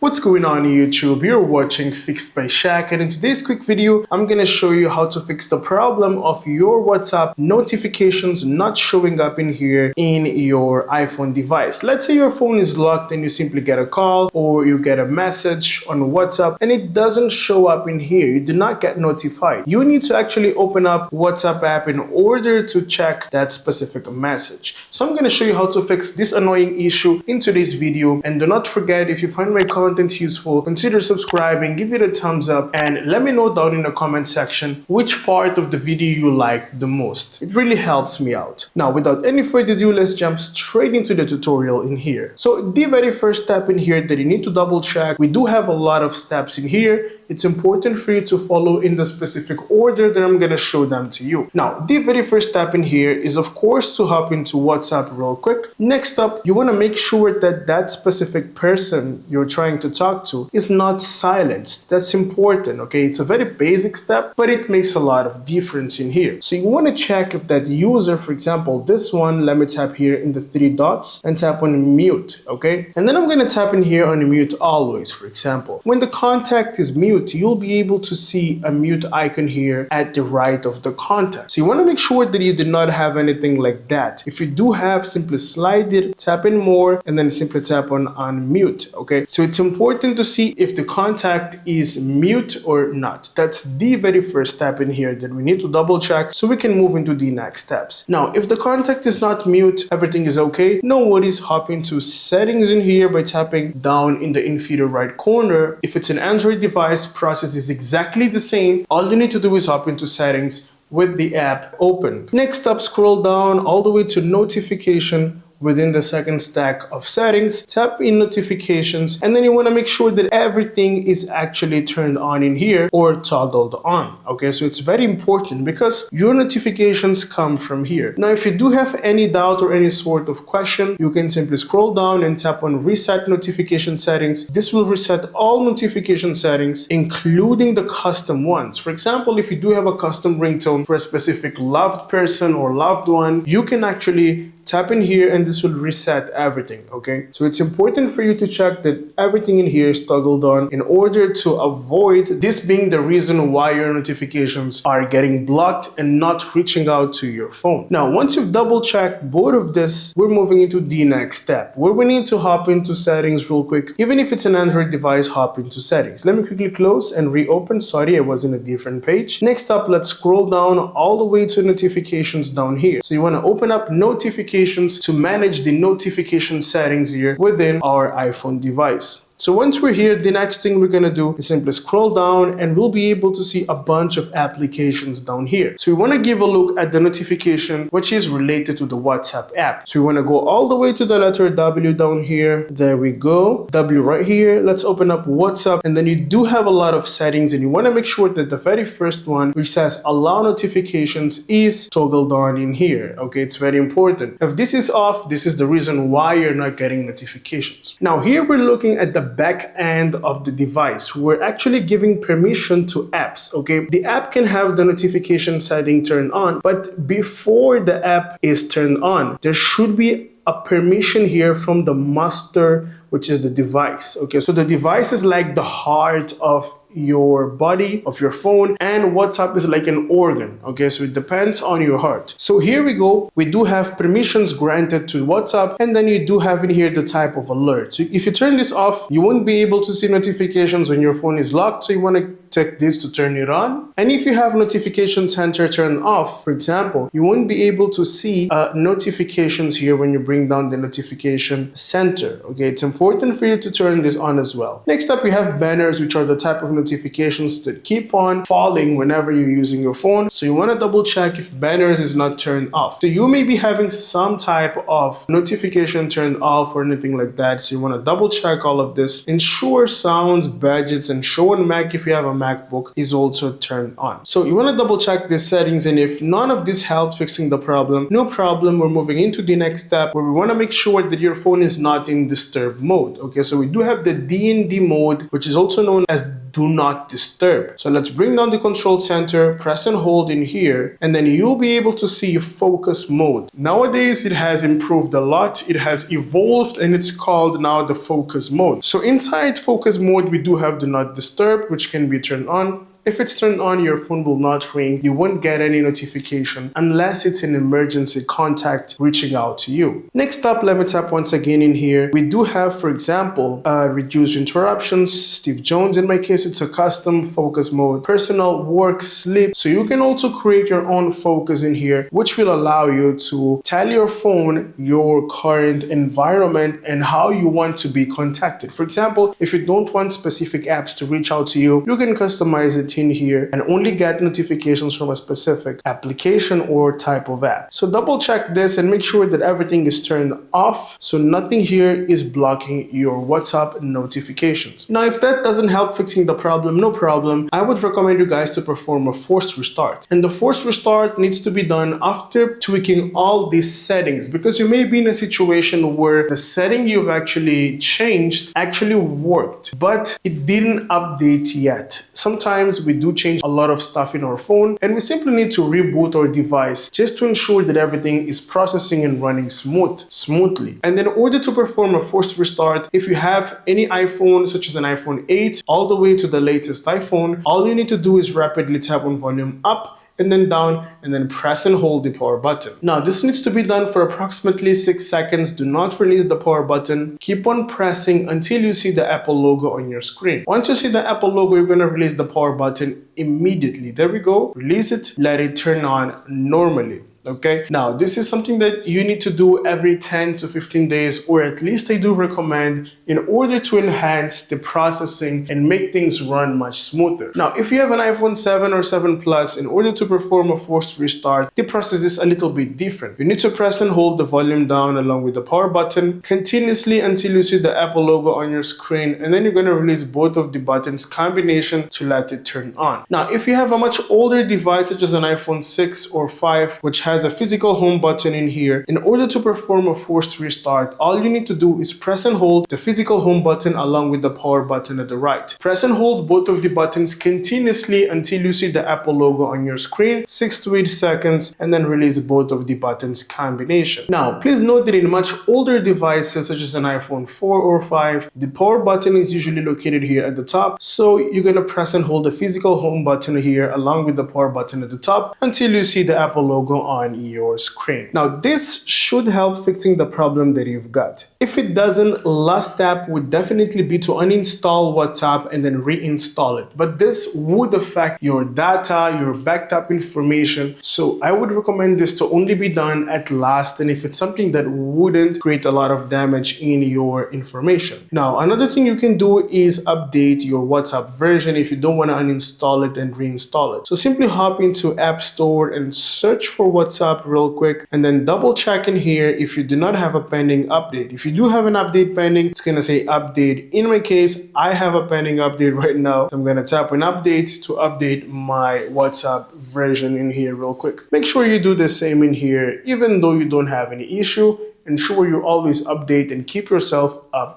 What's going on YouTube? You're watching Fixed by Shaq, and in today's quick video, I'm gonna show you how to fix the problem of your WhatsApp notifications not showing up in here in your iPhone device. Let's say your phone is locked and you simply get a call or you get a message on WhatsApp and it doesn't show up in here. You do not get notified. You need to actually open up WhatsApp app in order to check that specific message. So I'm gonna show you how to fix this annoying issue in today's video, and do not forget, if you find my content useful, consider subscribing, give it a thumbs up, and let me know down in the comment section which part of the video you liked the most. It really helps me out. Now, without any further ado, let's jump straight into the tutorial in here. So the very first step in here that you need to double check, we do have a lot of steps in here. It's important for you to follow in the specific order that I'm gonna show them to you. Now, the very first step in here is, of course, to hop into WhatsApp real quick. Next up, you wanna make sure that that specific person you're trying to talk to is not silenced. That's important, okay? It's a very basic step, but it makes a lot of difference in here. So you wanna check if that user, for example, this one, let me tap here in the three dots and tap on mute, okay? And then I'm gonna tap in here on mute always, for example. When the contact is mute, you'll be able to see a mute icon here at the right of the contact. So you want to make sure that you do not have anything like that. If you do have, simply slide it, tap in more, and then simply tap on unmute, okay? So it's important to see if the contact is mute or not. That's the very first step in here that we need to double check so we can move into the next steps. Now, if the contact is not mute, everything is okay, no worries, hop into settings in here by tapping down in the inferior right corner. If it's an Android device, process is exactly the same. All you need to do is hop into settings with the app open. Next up, scroll down all the way to notification. Within the second stack of settings, tap in notifications, and then you want to make sure that everything is actually turned on in here or toggled on. Okay, so it's very important because your notifications come from here. Now, if you do have any doubt or any sort of question, you can simply scroll down and tap on reset notification settings. This will reset all notification settings, including the custom ones. For example, if you do have a custom ringtone for a specific loved person or loved one, you can actually tap in here and this will reset everything, okay? So it's important for you to check that everything in here is toggled on in order to avoid this being the reason why your notifications are getting blocked and not reaching out to your phone. Now, once you've double checked both of this, we're moving into the next step where we need to hop into settings real quick. Even if it's an Android device, hop into settings. Let me quickly close and reopen. Sorry, I was in a different page. Next up, let's scroll down all the way to notifications down here. So you want to open up notifications to manage the notification settings here within our iPhone device. So once we're here, the next thing we're gonna do is simply scroll down and we'll be able to see a bunch of applications down here. So we wanna give a look at the notification which is related to the WhatsApp app. So we wanna go all the way to the letter W down here. There we go, W right here. Let's open up WhatsApp, and then you do have a lot of settings and you wanna make sure that the very first one, which says allow notifications, is toggled on in here. Okay, it's very important. If this is off, this is the reason why you're not getting notifications. Now here we're looking at the back end of the device. We're actually giving permission to apps, okay? The app can have the notification setting turned on, but before the app is turned on, there should be a permission here from the master, which is the device, okay? So the device is like the heart of your body, of your phone, and WhatsApp is like an organ, okay? So it depends on your heart. So here we go. We do have permissions granted to WhatsApp, and then you do have in here the type of alert. So if you turn this off, you won't be able to see notifications when your phone is locked, so you want to check this to turn it on. And if you have notification center turned off, for example, you won't be able to see notifications here when you bring down the notification center, okay? It's important for you to turn this on as well. Next up, we have banners, which are the type of notifications that keep on falling whenever you're using your phone. So you want to double check if banners is not turned off. So you may be having some type of notification turned off or anything like that. So you want to double check all of this. Ensure sounds, badges, and show on Mac if you have a MacBook is also turned on. So you want to double check these settings, and if none of this helps fixing the problem, no problem. We're moving into the next step where we want to make sure that your phone is not in disturb mode. Okay, so we do have the DND mode, which is also known as do not disturb. So let's bring down the control center, press and hold in here, and then you'll be able to see focus mode. Nowadays, it has improved a lot. It has evolved and it's called now the focus mode. So inside focus mode, we do have do not disturb, which can be turned on. If it's turned on, your phone will not ring. You won't get any notification unless it's an emergency contact reaching out to you. Next up, let me tap once again in here. We do have, for example, reduce interruptions, Steve Jones. In my case, it's a custom focus mode, personal, work, sleep. So you can also create your own focus in here, which will allow you to tell your phone your current environment and how you want to be contacted. For example, if you don't want specific apps to reach out to you, you can customize it in here and only get notifications from a specific application or type of app. So double check this and make sure that everything is turned off so nothing here is blocking your WhatsApp notifications. Now, if that doesn't help fixing the problem, no problem. I would recommend you guys to perform a forced restart. And the forced restart needs to be done after tweaking all these settings, because you may be in a situation where the setting you've actually changed actually worked, but it didn't update yet. Sometimes we do change a lot of stuff in our phone and we simply need to reboot our device just to ensure that everything is processing and running smoothly. And in order to perform a forced restart, if you have any iPhone, such as an iPhone 8 all the way to the latest iPhone, all you need to do is rapidly tap on volume up and then down, and then press and hold the power button. Now, this needs to be done for approximately 6 seconds. Do not release the power button. Keep on pressing until you see the Apple logo on your screen. Once you see the Apple logo, you're gonna release the power button immediately. There we go. Release it, let it turn on normally. Okay, now this is something that you need to do every 10 to 15 days, or at least I do recommend, in order to enhance the processing and make things run much smoother. Now, if you have an iPhone 7 or 7 Plus, in order to perform a forced restart, the process is a little bit different. You need to press and hold the volume down along with the power button continuously until you see the Apple logo on your screen, and then you're going to release both of the buttons combination to let it turn on. Now, if you have a much older device such as an iPhone 6 or 5, which has a physical home button in here, in order to perform a forced restart, all you need to do is press and hold the physical home button along with the power button at the right. Press and hold both of the buttons continuously until you see the Apple logo on your screen, 6 to 8 seconds, and then release both of the buttons combination. Now, please note that in much older devices such as an iPhone 4 or 5, the power button is usually located here at the top, so you're going to press and hold the physical home button here along with the power button at the top until you see the Apple logo on your screen. Now, this should help fixing the problem that you've got. If it doesn't, last step would definitely be to uninstall WhatsApp and then reinstall it. But this would affect your data, your backed up information. So I would recommend this to only be done at last, and if it's something that wouldn't create a lot of damage in your information. Now, another thing you can do is update your WhatsApp version if you don't want to uninstall it and reinstall it. So simply hop into App Store and search for WhatsApp real quick, and then double check in here if you do not have a pending update. If you do have an update pending, it's gonna say update. In my case, I have a pending update right now, so I'm gonna tap on update to update my WhatsApp version in here real quick. Make sure you do the same in here. Even though you don't have any issue, ensure you always update and keep yourself updated.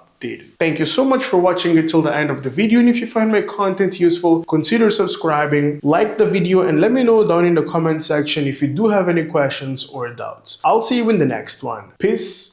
Thank you so much for watching it till the end of the video, and if you find my content useful, consider subscribing, like the video, and let me know down in the comment section if you do have any questions or doubts. I'll see you in the next one. Peace.